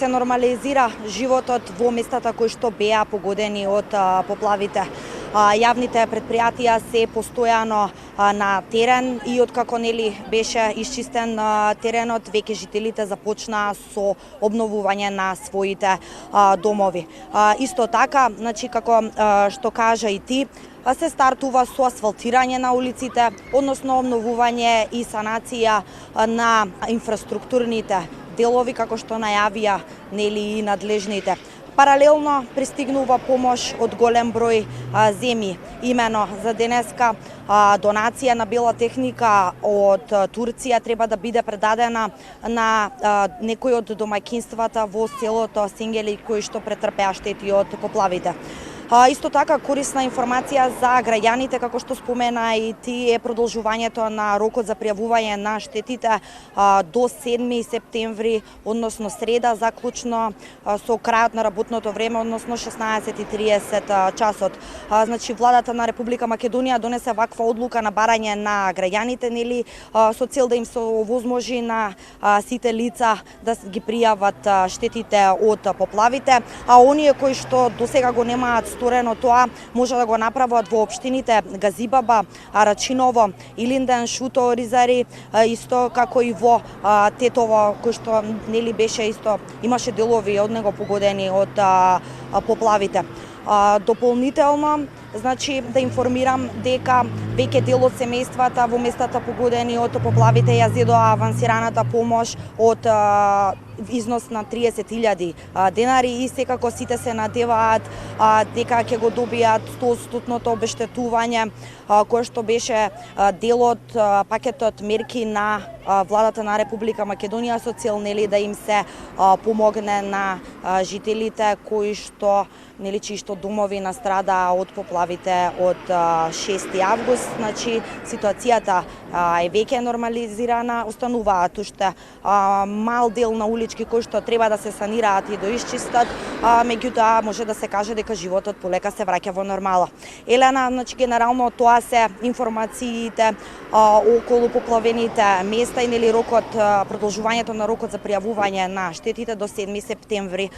се нормализира животот во местата кои што беа погодени од поплавите. Јавните предпријатија се постојано на терен и откако беше исчистен теренот, веќе жителите започнаа со обновување на своите домови. Исто така, како што кажа и ти, се стартува со асфалтирање на улиците, односно обновување и санација на инфраструктурните делови, како што најавија и надлежните. Паралелно пристигнува помош од голем број земји. Имено за денеска донација на бела техника од Турција треба да биде предадена на некои од домаќинствата во селото Сингели кои што претрпеа штети од поплавите. Исто така корисна информација за граѓаните, како што спомена и ти, е продолжувањето на рокот за пријавување на штетите до 7 септември, односно среда, заклучно со крајот на работното време, односно 16:30 часот. Значи, владата на Република Македонија донесе ваква одлука на барање на граѓаните, со цел да им се овозможи на сите лица да ги пријават штетите од поплавите, а оние кои што досега го немаат сторено тоа, може да го направат во општините Газибаба, Рачиново, Илинден, Шуто, Оризари, исто како и во Тетово, кој што беше исто, имаше делови од него погодени од поплавите. Дополнително, значи да информирам дека веќе дел од семејствата во местата погодени од поплавите ја зедоа авансираната помош од износ на 30.000 денари и секако сите се надеваат дека ќе го добијат 100% обештетување кое што беше дел од пакетот мерки на владата на Република Македонија со цел да им се помогне на жителите кои што чии што домови настрадаа од поплавите од 6 август. Значи ситуацијата е веќе нормализирана, остануваат уште мал дел на улички кои што треба да се санираат и доисчистат, меѓутоа може да се каже дека животот полека се враќа во нормала. Елена, значи генерално тоа се информациите околу поплавените места и рокот, продолжувањето на рокот за пријавување на штетите до 7 септември